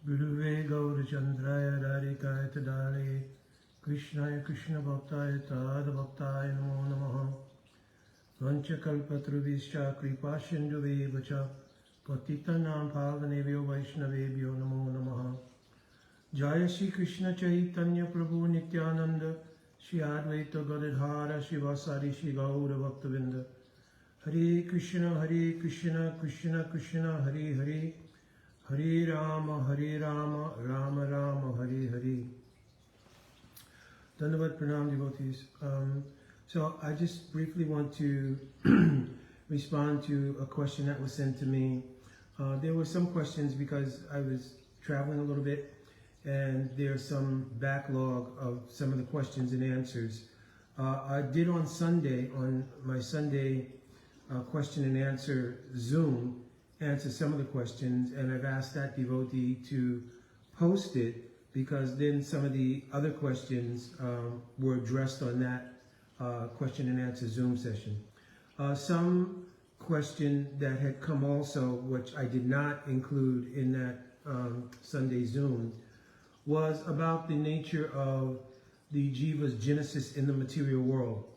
Guruve Gaur Chandraya Dharikaya Tadale Krishnaya Krishna Bhaktaya Tada Bhaktaya Namo Namaha Vancha Kalpatrubhischa Kripa Sindhuve Vacha Patitanam Pavanebhyo Vaishnavebhyo Namo Namaha Jaya Shri Krishna Chaitanya Prabhu Nityananda Shri Advaita Gadadhara Shivasari Shri Gaura Bhaktavinda Hare Krishna Krishna Krishna Hare Hare Hare Rama, Rama Rama, Hare Hare. Dandavat Pranam devotees. So I just briefly want to respond to a question that was sent to me. There were some questions because I was traveling a little bit and there's some backlog of some of the questions and answers. I did on Sunday, on my Sunday question and answer Zoom, answer some of the questions, and I've asked that devotee to post it because then some of the other questions were addressed on that question and answer Zoom session. Some question that had come also, which I did not include in that Sunday Zoom, was about the nature of the Jivas genesis in the material world.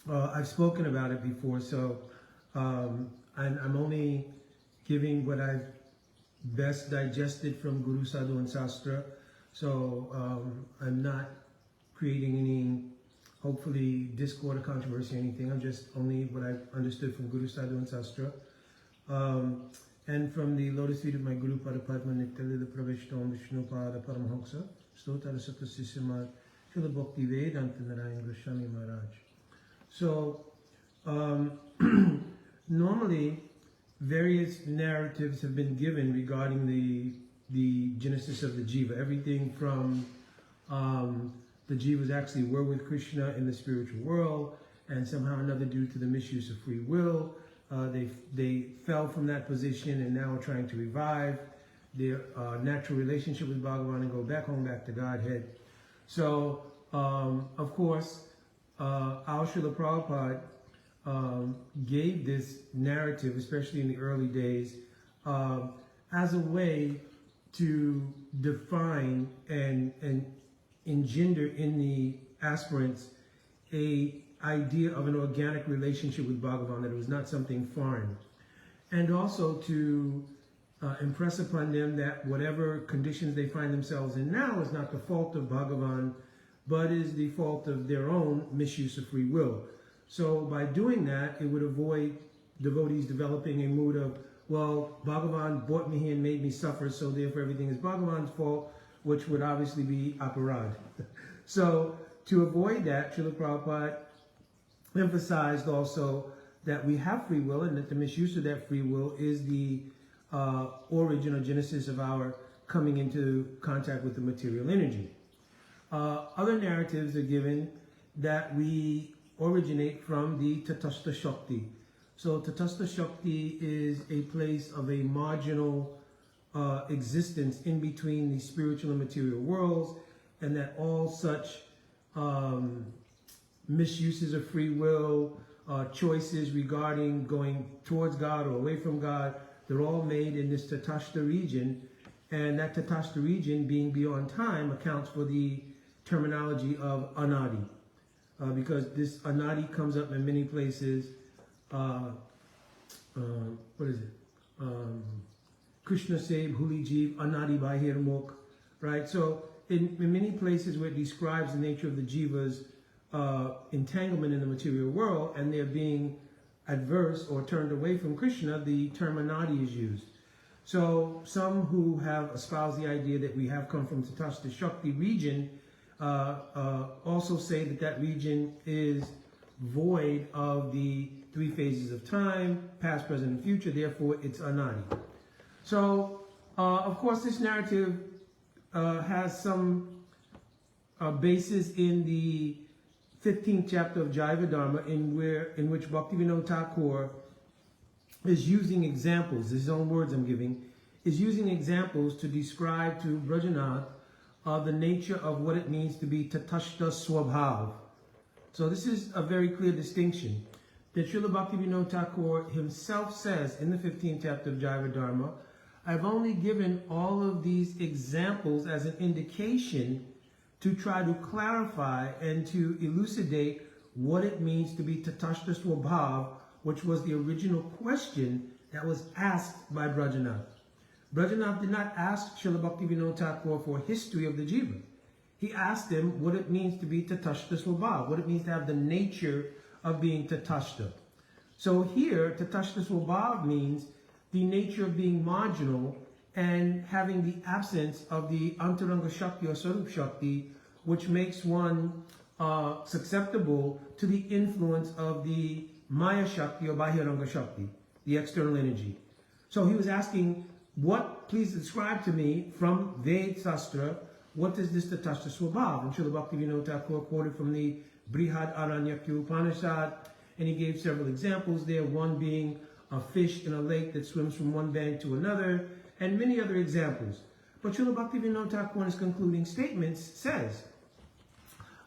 I've spoken about it before, so I'm only giving what I've best digested from Guru, Sadhu, and Sastra. So I'm not creating any, hopefully, discord or controversy or anything. I'm just only what I've understood from Guru, Sadhu, and Sastra. And from the lotus feet of my Guru, Parapadma Nityalila Pravishtam Vishnu Pada Paramhamsa, Stotara Satasisima, Srila Bhakti Vedanta Narayan Goswami Maharaj. So, normally, various narratives have been given regarding the genesis of the Jiva. Everything from the Jivas actually were with Krishna in the spiritual world, and somehow or another, due to the misuse of free will, they fell from that position and now are trying to revive their natural relationship with Bhagavan and go back home, back to Godhead. So, of course, our Srila Prabhupada gave this narrative, especially in the early days, as a way to define and engender in the aspirants a idea of an organic relationship with Bhagavan, that it was not something foreign. And also to impress upon them that whatever conditions they find themselves in now is not the fault of Bhagavan, but is the fault of their own misuse of free will. So by doing that, it would avoid devotees developing a mood of, well, Bhagavan brought me here and made me suffer, so therefore everything is Bhagavan's fault, which would obviously be aparad. So to avoid that, Srila Prabhupada emphasized also that we have free will and that the misuse of that free will is the origin or genesis of our coming into contact with the material energy. Other narratives are given that we originate from the Tatastha Shakti. So Tatastha Shakti is a place of a marginal existence in between the spiritual and material worlds, and that all such misuses of free will, choices regarding going towards God or away from God, they're all made in this Tatastha region, and that Tatastha region, being beyond time, accounts for the terminology of Anadi. Because this Anadi comes up in many places. What is it? Krishna Save, Huli Jeev, Anadi Bahir Mukh. Right? So in many places where it describes the nature of the Jiva's entanglement in the material world and they're being adverse or turned away from Krishna, the term Anadi is used. So some who have espoused the idea that we have come from Tatastha Shakti region also say that that region is void of the three phases of time, past, present, and future, therefore it's Anadi. So, of course, this narrative has some basis in the 15th chapter of Jaiva Dharma, in which Bhaktivinoda Thakur is using examples, his own words I'm giving, is using examples to describe to Brajanath the nature of what it means to be Tatastha Swabhav. So this is a very clear distinction that Srila Bhaktivinoda Thakur himself says in the 15th chapter of Jaiva Dharma I've only given all of these examples as an indication to try to clarify and to elucidate what it means to be Tatashta Swabhav, which was the original question that was asked by Brajanath. Brajanath did not ask Srila Bhaktivinoda Thakur for a history of the Jiva. He asked him what it means to be Tatashta Swabhav, what it means to have the nature of being Tatashta. So here, Tatashta Swabhav means the nature of being marginal and having the absence of the Antaranga Shakti or Sarup Shakti, which makes one susceptible to the influence of the Maya Shakti or Bahiranga Shakti, the external energy. So he was asking, please describe to me from Ved Sastra, what is this Tatashta Swabhav? And Srila Bhaktivinoda Thakur quoted from the Brihad Aranyakya Upanishad, and he gave several examples there, one being a fish in a lake that swims from one bank to another, and many other examples. But Srila Bhaktivinoda Thakur in his concluding statements says,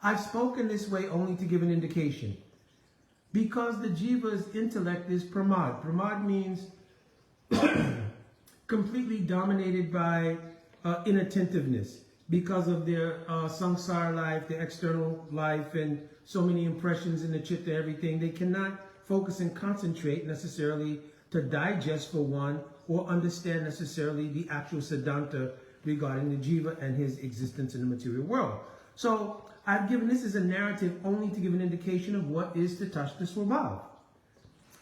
I've spoken this way only to give an indication. Because the Jiva's intellect is pramad. Pramad means completely dominated by inattentiveness because of their samsara life, their external life, and so many impressions in the chitta, everything. They cannot focus and concentrate necessarily to digest for one or understand necessarily the actual siddhanta regarding the jiva and his existence in the material world. So I've given this as a narrative only to give an indication of what is Tatashta Swabhav.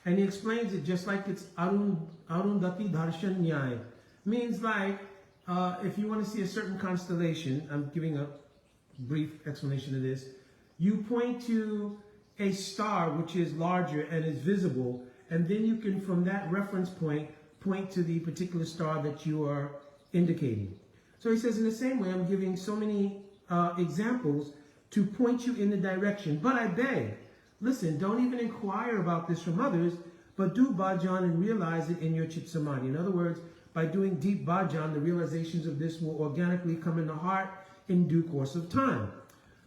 And he explains it just like it's Arundhati Darshan Nyaya. Means like, if you want to see a certain constellation, I'm giving a brief explanation of this, you point to a star which is larger and is visible, and then you can, from that reference point to the particular star that you are indicating. So he says, in the same way, I'm giving so many examples to point you in the direction. But I beg, listen, don't even inquire about this from others, but do bhajan and realize it in your chit samadhi. In other words, by doing deep bhajan, the realizations of this will organically come in the heart in due course of time.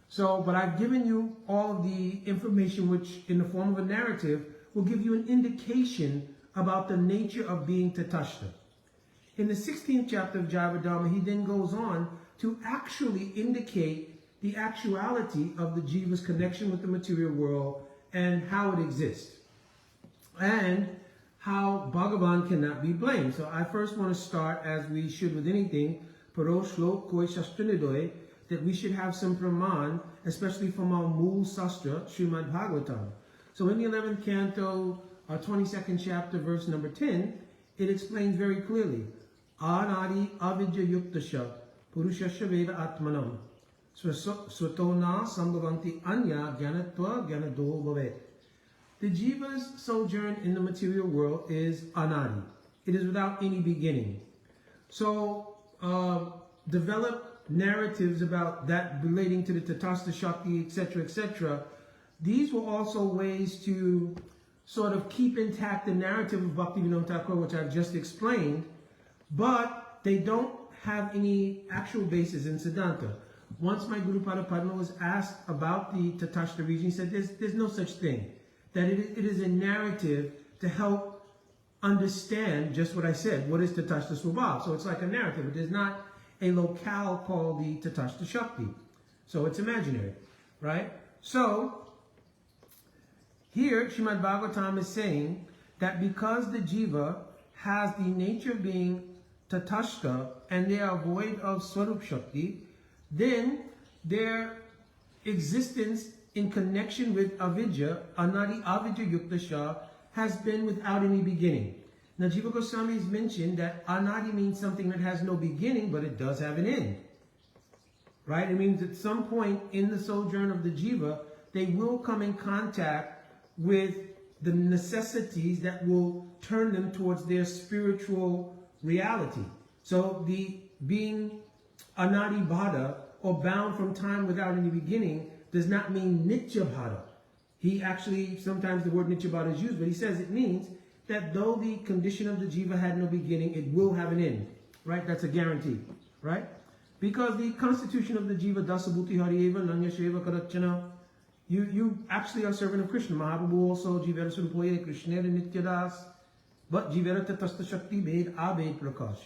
So, but I've given you all of the information which, in the form of a narrative, will give you an indication about the nature of being Tatashta. In the 16th chapter of Jivadharma, he then goes on to actually indicate the actuality of the Jiva's connection with the material world and how it exists, and how Bhagavan cannot be blamed. So I first want to start, as we should with anything, Paro Shlok Koi Shastranidoy, that we should have some praman, especially from our Mool Sastra, Srimad Bhagavatam. So in the 11th canto, 22nd chapter, verse number 10, it explains very clearly, Anadi Avidya Yuktasha, Purushasya Veda Atmanam, Swatona Sambhavanti Anya Gyanatva Gyanado Bhavet. The Jiva's sojourn in the material world is anadi. It is without any beginning. So develop narratives about that relating to the Tatastha Shakti, etc. These were also ways to sort of keep intact the narrative of Bhaktivinoda Thakur, which I've just explained, but they don't have any actual basis in Siddhanta. Once my Guru Pada Padma was asked about the Tatashta region, he said there's no such thing. That it is a narrative to help understand just what I said. What is Tatashta Swabhav? So it's like a narrative. It is not a locale called the Tatashta Shakti. So it's imaginary, right? So here Srimad Bhagavatam is saying that because the Jiva has the nature of being Tatashta and they are void of Swarup Shakti, then their existence in connection with avidya, anadi avidya yuktasha, has been without any beginning. Now Jiva Goswami has mentioned that anadi means something that has no beginning, but it does have an end. Right? It means at some point in the sojourn of the Jiva, they will come in contact with the necessities that will turn them towards their spiritual reality. So the being anadi bhada, or bound from time without any beginning, does not mean nitya bhada. He actually, sometimes the word nitya bhada is used, but he says it means that though the condition of the jiva had no beginning, it will have an end. Right? That's a guarantee. Right? Because the constitution of the jiva, dasabhuti hariyeva nanya sheva karachana, you actually are servant of Krishna. Mahaprabhu also, jivera swarupoye Krishna nitya das, but jivera tatastha shakti bhed abhed prakash.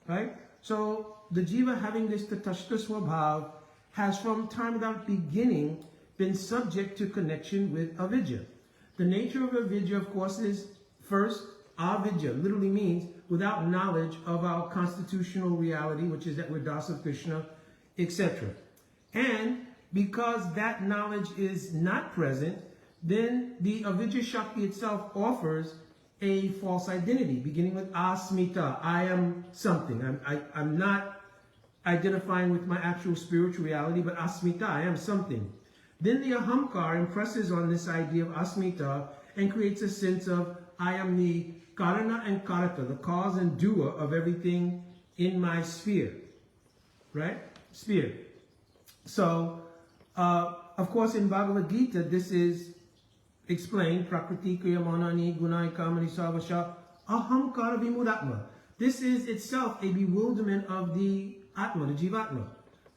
right? So the jiva having this tatashta swabhav has from time without beginning been subject to connection with avidya. The nature of avidya, of course, is first, avidya literally means without knowledge of our constitutional reality, which is that we're das of Krishna, etc. And because that knowledge is not present, then the avidya shakti itself offers a false identity, beginning with asmita, I am something. I'm not identifying with my actual spiritual reality, but asmita, I am something. Then the ahamkar impresses on this idea of asmita and creates a sense of I am the karana and karata, the cause and doer of everything in my sphere, right? Sphere. So, of course, in Bhagavad Gita, this is explained, prakriti kriya manani gunai kamani savasha ahamkara vimudatma. This is itself a bewilderment of the atma, the jivatma,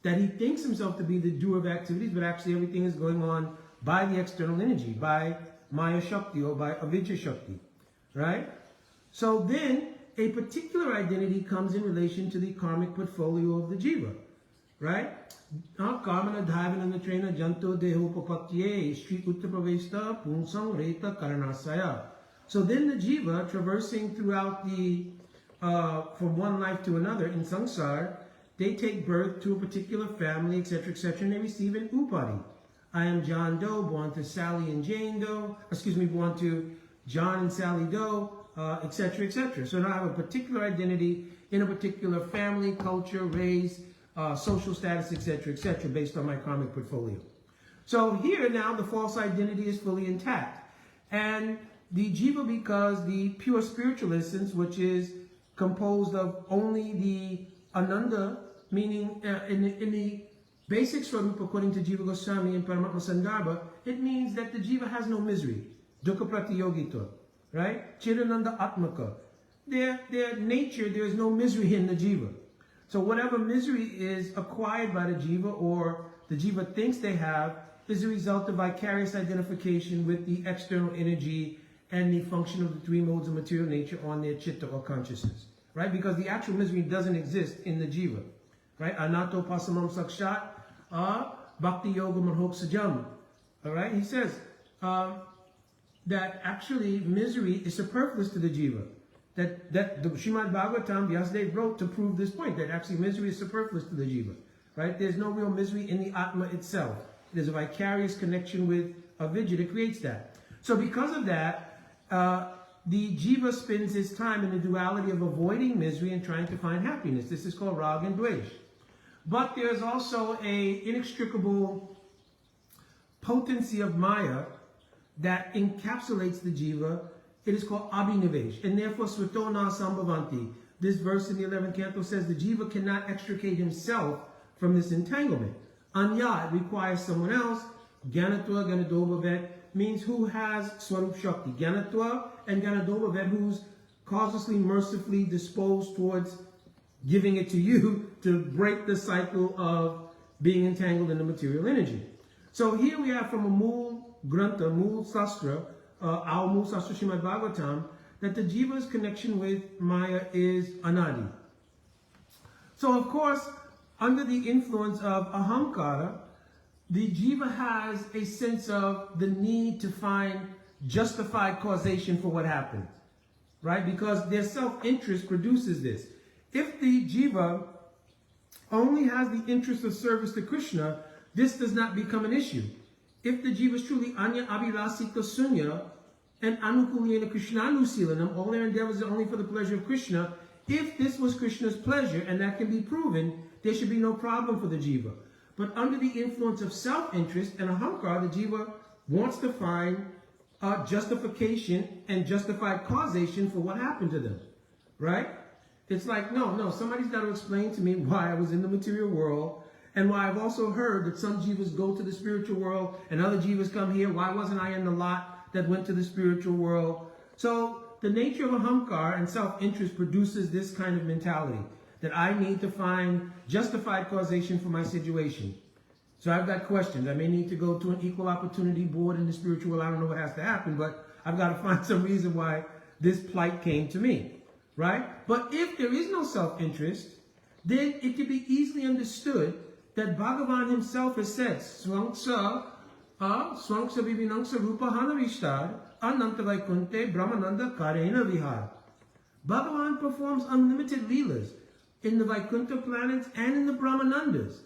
that he thinks himself to be the doer of activities, but actually everything is going on by the external energy, by maya shakti or by avidya shakti, right? So then a particular identity comes in relation to the karmic portfolio of the jiva, right? Karmana dhaivanana trena janto deho papatye shri uttapravesta punsam reta karanasaya. So then the jiva, traversing throughout the, from one life to another in samsara, they take birth to a particular family, etc., etc., and they receive an upadi. I am John Doe, born to Sally and Jane Doe, born to John and Sally Doe, etc., etc. So now I have a particular identity in a particular family, culture, race, social status, etc., etc., based on my karmic portfolio. So here now the false identity is fully intact. And the jiva, because the pure spiritual essence, which is composed of only the ananda, meaning in the basic swarup according to Jiva Goswami and Paramatma Sandarbha, it means that the jiva has no misery. Dukkha pratiyogita, right? Chidananda atmaka. Their nature, there is no misery in the jiva. So whatever misery is acquired by the jiva or the jiva thinks they have is a result of vicarious identification with the external energy and the function of the three modes of material nature on their chitta or consciousness, right? Because the actual misery doesn't exist in the jiva, right? Anato pasamam sakshat bhakti yoga marhok sajam. All right, he says that actually misery is superfluous to the jiva. That the Srimad Bhagavatam, Vyasadeva wrote to prove this point, that actually misery is superfluous to the jiva, right? There's no real misery in the Atma itself. There's a vicarious connection with avidya that creates that. So because of that, the jiva spends his time in the duality of avoiding misery and trying to find happiness. This is called rag and dvesh. But there's also a inextricable potency of maya that encapsulates the jiva. It is called abhinivesh, and therefore svatona sambhavanti. This verse in the 11th canto says the jiva cannot extricate himself from this entanglement. Anya, it requires someone else. Gyanatva, Ganadobhavet, means who has Swarup Shakti. Gyanatva and Ganadobhavet, who's causelessly, mercifully disposed towards giving it to you to break the cycle of being entangled in the material energy. So here we have from a Mool Grantha, Mool Sastra, our Mool Sastra Srimad Bhagavatam, that the jiva's connection with Maya is anadi. So of course, under the influence of ahamkara, the jiva has a sense of the need to find justified causation for what happened, right? Because their self-interest produces this. If the jiva only has the interest of service to Krishna, this does not become an issue. If the jiva is truly anya abhilasika sunya and anukulyena krishnanu all their endeavors are only for the pleasure of Krishna, if this was Krishna's pleasure, and that can be proven, there should be no problem for the jiva. But under the influence of self-interest and ahamkara, the jiva wants to find justification and justified causation for what happened to them, right? It's like, no, somebody's got to explain to me why I was in the material world, and why I've also heard that some jivas go to the spiritual world and other jivas come here. Why wasn't I in the lot that went to the spiritual world? So the nature of ahamkara and self-interest produces this kind of mentality, that I need to find justified causation for my situation. So I've got questions. I may need to go to an equal opportunity board in the spiritual world. I don't know what has to happen, but I've got to find some reason why this plight came to me, right? But if there is no self-interest, then it can be easily understood that Bhagavan himself has said, Swangsa Vivinangsa Rupa Hanarishtar Ananta Vaikunte Brahmananda Karena Vihar. Bhagavan performs unlimited leelas in the Vaikuntha planets and in the Brahmanandas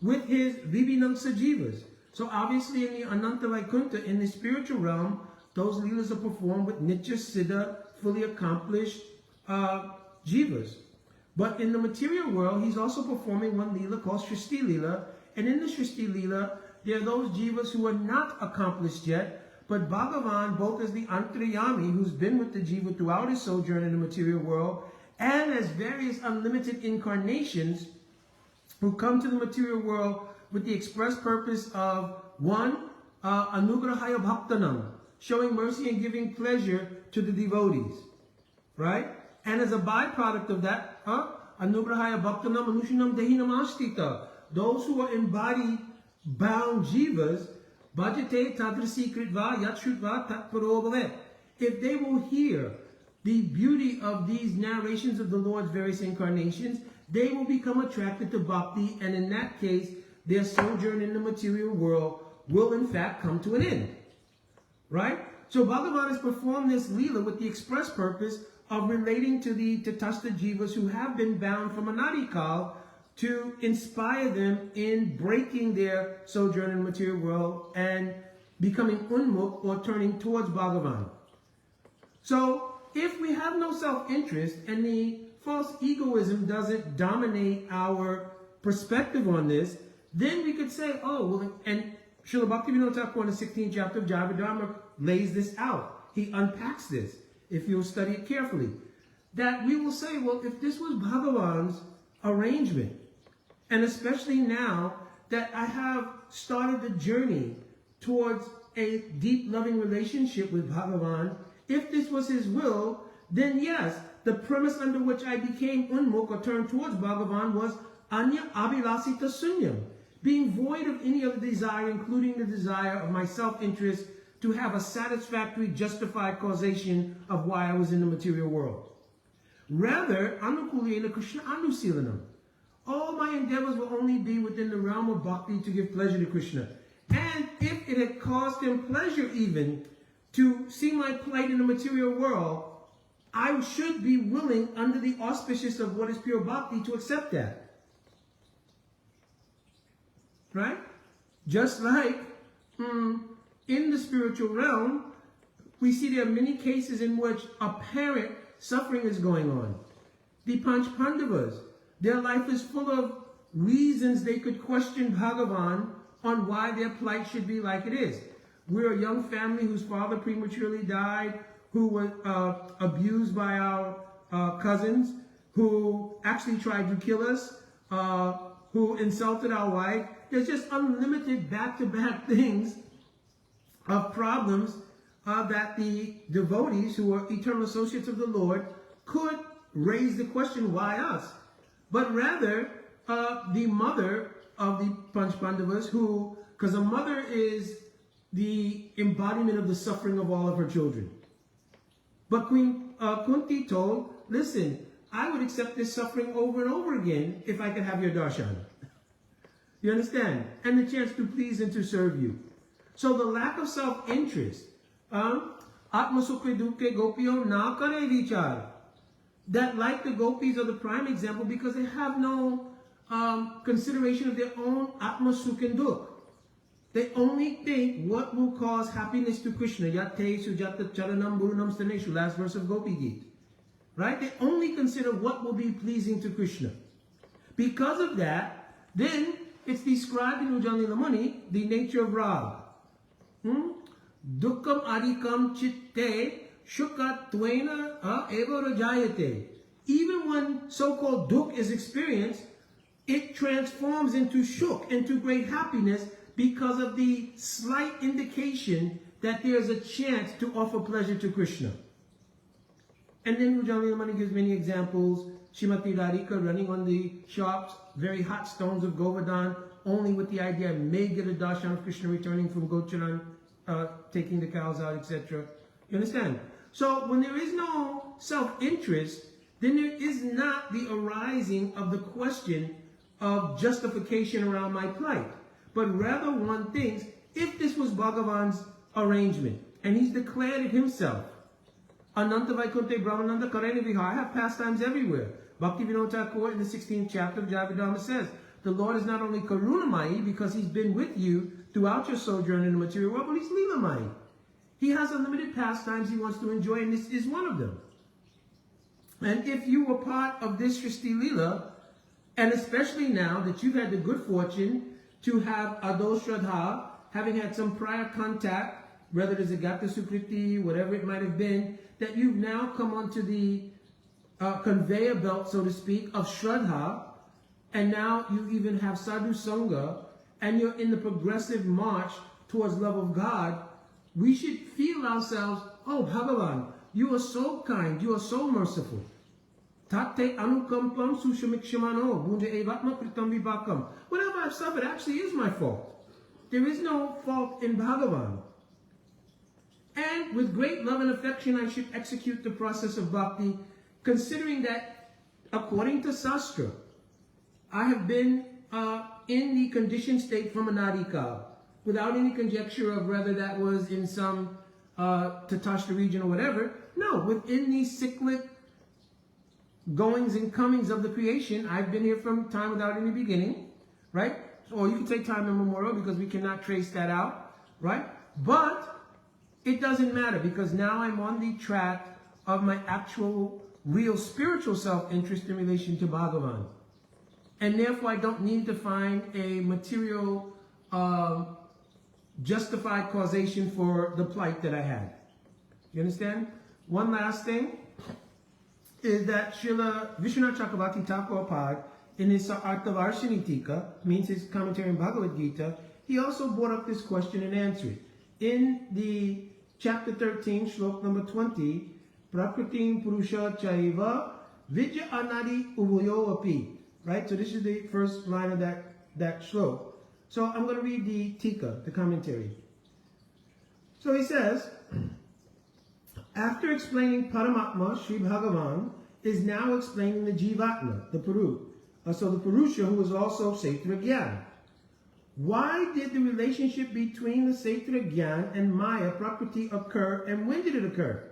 with his Vivinangsa Jivas. So obviously in the Ananta Vaikuntha, in the spiritual realm, those leelas are performed with Nitya Siddha, fully accomplished Jivas. But in the material world, he's also performing one leela called Shrishti Leela. And in the Shrishti Leela, there are those Jivas who are not accomplished yet, but Bhagavan, both as the Antaryami, who's been with the Jiva throughout his sojourn in the material world, and as various unlimited incarnations who come to the material world with the express purpose of, one, Anugrahaya Bhaktanam, showing mercy and giving pleasure to the devotees, right? And as a byproduct of that, Anugrahaya Bhaktanam Anushinam Dehinam Ashtita, those who are embodied bound Jivas, Bhajate Tadrasi Kritva Yatshutva Tatparo Bhavet. If they will hear the beauty of these narrations of the Lord's various incarnations, they will become attracted to bhakti, and in that case, their sojourn in the material world will in fact come to an end. Right? So Bhagavan has performed this Leela with the express purpose of relating to the Tatastha Jivas who have been bound from Anadikal to inspire them in breaking their sojourn in the material world and becoming unmuk, or turning towards Bhagavan. So if we have no self-interest and the false egoism doesn't dominate our perspective on this, then we could say, oh, well, and Srila Bhaktivinoda Thakur in the 16th chapter of Jaiva Dharma lays this out. He unpacks this, if you'll study it carefully. That we will say, well, if this was Bhagavan's arrangement, and especially now that I have started the journey towards a deep loving relationship with Bhagavan, if this was his will, then yes, the premise under which I became unmuk, or turned towards Bhagavan, was anya abhilasita sunyam, being void of any other desire, including the desire of my self-interest to have a satisfactory, justified causation of why I was in the material world. Rather, anukulena Krishna anusilanam. All my endeavors will only be within the realm of bhakti to give pleasure to Krishna. And if it had caused him pleasure even to see my plight in the material world, I should be willing, under the auspices of what is pure bhakti, to accept that. Right? Just like in the spiritual realm, we see there are many cases in which apparent suffering is going on. The Panch Pandavas, their life is full of reasons they could question Bhagavan on why their plight should be like it is. We're a young family whose father prematurely died, who was abused by our cousins, who actually tried to kill us, who insulted our wife. There's just unlimited back-to-back things of problems that the devotees, who are eternal associates of the Lord, could raise the question, why us? But rather, the mother of the Panch Pandavas, who, because a mother is the embodiment of the suffering of all of her children. But Queen Kunti told, listen, I would accept this suffering over and over again if I could have your darshan. You understand? And the chance to please and to serve you. So the lack of self-interest, atma sukhe dukkhe gopiyo na kare vichar, that like the gopis are the prime example because they have no consideration of their own atma sukh and dukh. They only think what will cause happiness to Krishna. Yate sujata charanam burunam staneshu, last verse of Gopi Gita. Right? They only consider what will be pleasing to Krishna. Because of that, then it's described in Ujjwala Muni, the nature of Rag. Dukkam adikam chitte shuka tvena eva rajayate. Even when so-called dukh is experienced, it transforms into shuk, into great happiness, because of the slight indication that there is a chance to offer pleasure to Krishna. And then Ujjwala Muni gives many examples. Shrimati Radhika running on the sharp, very hot stones of Govardhan, only with the idea I may get a darshan of Krishna returning from Gocharan, taking the cows out, etc. You understand? So when there is no self-interest, then there is not the arising of the question of justification around my plight. But rather one thinks, if this was Bhagavan's arrangement, and he's declared it himself, Ananta Vaikunte Brahmananda Kareni Vihar, I have pastimes everywhere. Bhaktivinoda Thakur in the 16th chapter of Javidharma says, the Lord is not only Karunamayi because he's been with you throughout your sojourn in the material world, but he's Leelamayi. He has unlimited pastimes he wants to enjoy, and this is one of them. And if you were part of this Shristi Leela, and especially now that you've had the good fortune to have Ado Shraddha, having had some prior contact, whether it is a Gata Sukriti, whatever it might have been, that you've now come onto the conveyor belt, so to speak, of Shraddha, and now you even have Sadhu Sangha, and you're in the progressive march towards love of God, we should feel ourselves, oh Bhagavan, you are so kind, you are so merciful. Tate anukampam sushamikshimano, bunde evatma kritam vibhakam. Whatever I've suffered actually is my fault. There is no fault in Bhagavan. And with great love and affection, I should execute the process of bhakti, considering that, according to Sastra, I have been in the conditioned state from Anadika, without any conjecture of whether that was in some Tatashta region or whatever. No, within these cyclic goings and comings of the creation, I've been here from time without any beginning, right? Or you can say time immemorial because we cannot trace that out, right? But it doesn't matter because now I'm on the track of my actual, real spiritual self-interest in relation to Bhagavan. And therefore I don't need to find a material justified causation for the plight that I had. You understand? One last thing is that Srila Vishwanath Chakravarti Thakur Pad, in his Arthavarshini Tika, means his commentary on Bhagavad Gita, he also brought up this question and answered it. In the chapter 13, shlok number 20, Prakritim Purusha Chaiva Vidya Anadi Uvoyo Api. Right? So this is the first line of that shlok. So I'm going to read the Tika, the commentary. So he says, after explaining Paramatma, Sri Bhagavan is now explaining the Jivatma, the Puru. So the Purusha, who is also Saitra Gyan. Why did the relationship between the Saitra Gyan and Maya Prakriti occur, and when did it occur?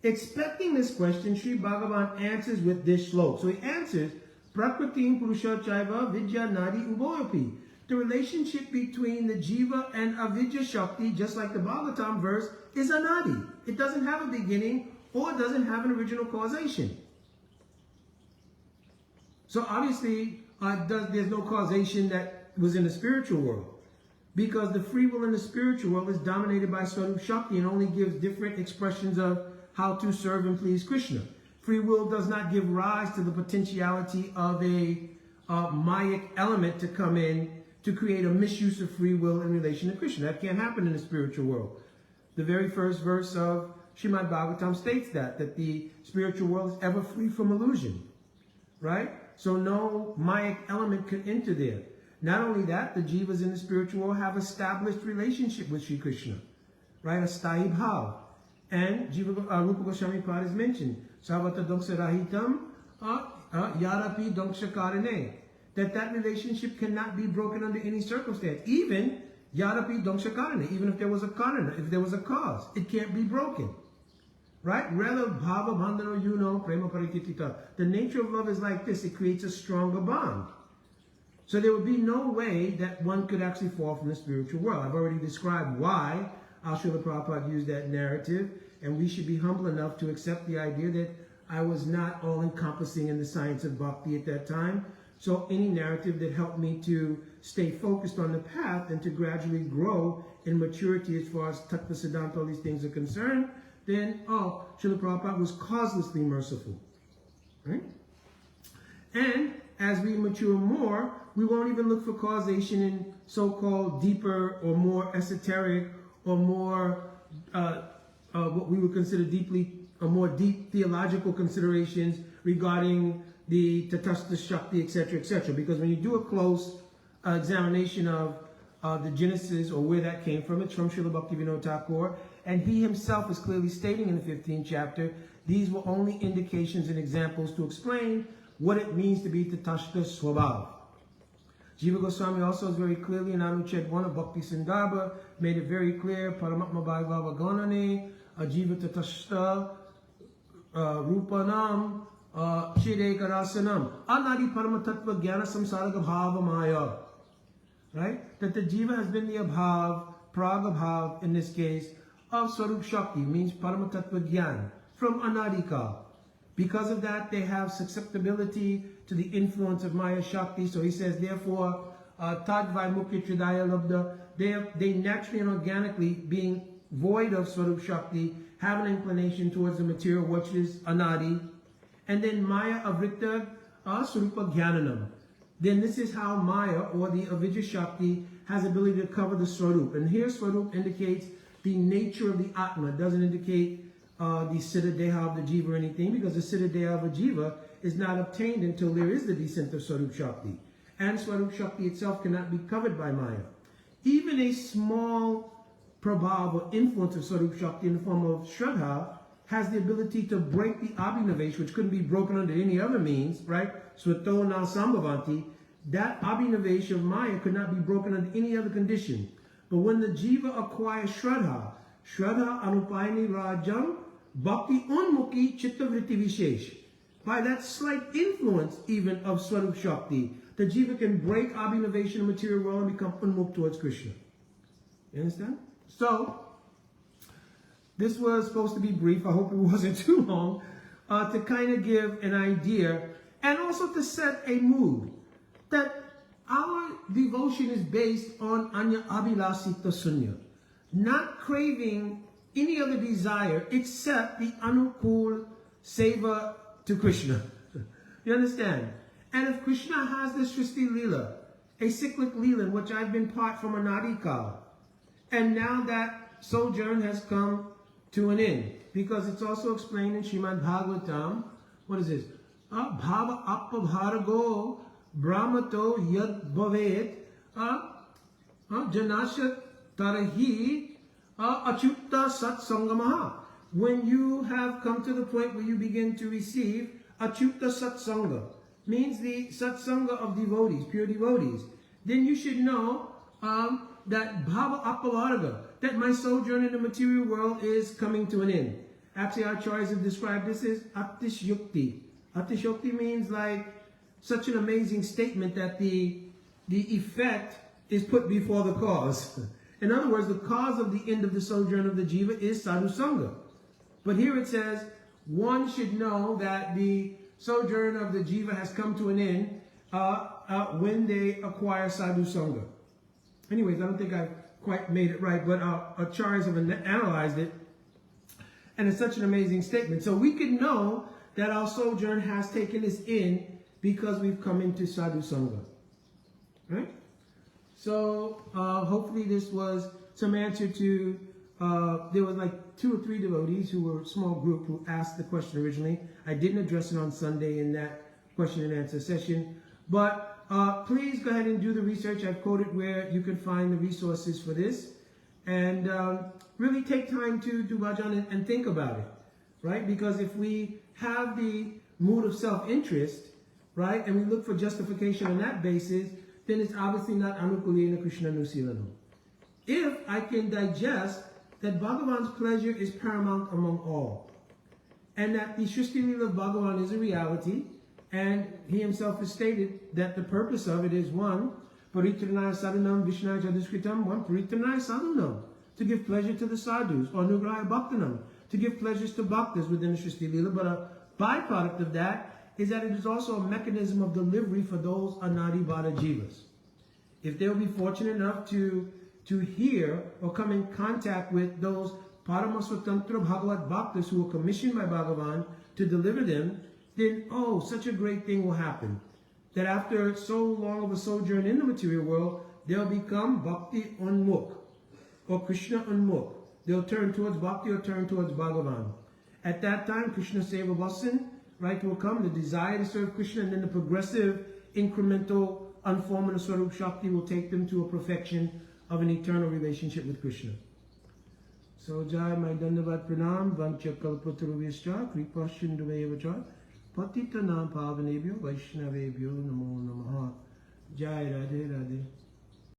Expecting this question, Sri Bhagavan answers with this shlok. So he answers, Prakritim Purusha Chaiva Vidya Nadi Uboyopi. The relationship between the Jiva and Avidya Shakti, just like the Bhagavatam verse, is anadi. It doesn't have a beginning or it doesn't have an original causation. So obviously, there's no causation that was in the spiritual world, because the free will in the spiritual world is dominated by Swarup Shakti and only gives different expressions of how to serve and please Krishna. Free will does not give rise to the potentiality of a Mayic element to come in to create a misuse of free will in relation to Krishna. That can't happen in the spiritual world. The very first verse of Srimad Bhagavatam states that the spiritual world is ever free from illusion, right? So no Mayic element could enter there. Not only that, the Jivas in the spiritual world have established relationship with Sri Krishna, right? A Sthayi Bhav. And Rupa Goswami Pad is mentioned. Savata Doksha Rahitam Yarapi Doksha Karane. That relationship cannot be broken under any circumstance. Even Yarapi Doksha Karane. Even if there was a karana, if there was a cause, it can't be broken. Right? Rather, Bhava Bandhano Prema Parititita. The nature of love is like this. It creates a stronger bond. So there would be no way that one could actually fall from the spiritual world. I've already described why Srila Prabhupada used that narrative, and we should be humble enough to accept the idea that I was not all-encompassing in the science of bhakti at that time. So any narrative that helped me to stay focused on the path and to gradually grow in maturity as far as Tattva Siddhanta, all these things are concerned, then, Srila Prabhupada was causelessly merciful. Right? And as we mature more, we won't even look for causation in so-called deeper or more esoteric or more, what we would consider more deep theological considerations regarding the Tatastha Shakti, etc., etc. Because when you do a close examination of the genesis or where that came from, it's from Srila Bhaktivinoda Thakur, and he himself is clearly stating in the 15th chapter these were only indications and examples to explain what it means to be Tatashta Swabhav. Jiva Goswami also is very clearly in Anuched 1 of Bhakti Sindarbha, made it very clear, Paramatma Bhagava Ganane, Jiva Tatashta, Rupanam, Shirekarasanam, Anadi Paramatatva Jnana Samsaraga Bhava Maya. Right? That the Jiva has been the Abhav, Pragabhav in this case, of Swarup Shakti, means Paramatatva Jnana, from Anadika. Because of that, they have susceptibility to the influence of Maya Shakti. So he says, therefore, Tadvai Mukhi Tridaya Labda, they naturally and organically, being void of Swarup Shakti, have an inclination towards the material, which is Anadi. And then Maya Avrita Swarupa Jnananam. Then this is how Maya, or the Avijja Shakti, has ability to cover the Swarup. And here Swarup indicates the nature of the Atma. It doesn't indicate the Siddha Deha of the Jiva or anything, because the Siddha Deha of a Jiva is not obtained until there is the descent of Swarup Shakti. And Swarup Shakti itself cannot be covered by Maya. Even a small prabhav or influence of Swarup Shakti in the form of Shraddha has the ability to break the Abhinavesh, which couldn't be broken under any other means, right? Swato na sambhavanti. That Abhinavesh of Maya could not be broken under any other condition. But when the Jiva acquires Shraddha Anupayani Rajam, Bhakti Unmukhi Chittavritti Vishesh. By that slight influence even of Swarup Shakti, the Jiva can break Abhinavation in the material world and become unmukh towards Krishna. You understand? So, this was supposed to be brief. I hope it wasn't too long, to kind of give an idea and also to set a mood that our devotion is based on Anya Abhilasita Sunya, not craving any other desire except the Anukul Seva to Krishna. You understand? And if Krishna has this Srishti Leela, a cyclic Leela in which I've been part from Anadikal, and now that sojourn has come to an end, because it's also explained in Srimad Bhagavatam, what is this? Bhava Appabharago Brahmato Yad Bhavet Janashat Tarahi Achutta Sat Sangamaha. When you have come to the point where you begin to receive Achutta Sat Sangha, means the Satsanga of devotees, pure devotees, then you should know that Bhava Appavaraga, that my sojourn in the material world is coming to an end. Actually, our acharyas have described this as Attishyukti. Attishyukti means like such an amazing statement that the effect is put before the cause. In other words, the cause of the end of the sojourn of the Jiva is Sadhu Sangha. But here it says, one should know that the sojourn of the Jiva has come to an end when they acquire Sadhu Sangha. Anyways, I don't think I've quite made it right, but our acharyas have analyzed it, and it's such an amazing statement. So we can know that our sojourn has taken its end because we've come into Sadhu Sangha. Right? So hopefully this was some answer to, there was like 2 or 3 devotees who were a small group who asked the question originally. I didn't address it on Sunday in that question and answer session. But please go ahead and do the research. I've quoted where you can find the resources for this. And really take time to do bhajan and think about it. Right? Because if we have the mood of self-interest, right, and we look for justification on that basis, then it's obviously not Anukulina Krishna Nusilanam. If I can digest that Bhagavan's pleasure is paramount among all, and that the Srishti Leela of Bhagavan is a reality, and he himself has stated that the purpose of it is 1, Paritranaya Sadhanam Vishnaya Jadiskritam, 1, Paritranaya Sadhanam, to give pleasure to the sadhus, or Nugraya Bhaktanam, to give pleasures to bhaktas within the Srishti Leela. But a byproduct of that is that it is also a mechanism of delivery for those Anadi Bhada Jivas. If they will be fortunate enough to hear or come in contact with those Paramasvatantra Bhagavat Bhaktas who were commissioned by Bhagavan to deliver them, then, oh, such a great thing will happen. That after so long of a sojourn in the material world, they'll become Bhakti Unmukh, or Krishna Unmukh. They'll turn towards Bhakti or turn towards Bhagavan. At that time, Krishna Seva Vasan, right, will come, the desire to serve Krishna, and then the progressive, incremental unfoldment of Swarup Shakti will take them to a perfection of an eternal relationship with Krishna. So Jai, my Dandavat Pranam, Vancha Kalpataruvishcha, Kripa Shinduvacha, Patitanam Pavanebhyo, Vaishnavebhyo, Namo Namaha. Jai Radhe Radhe.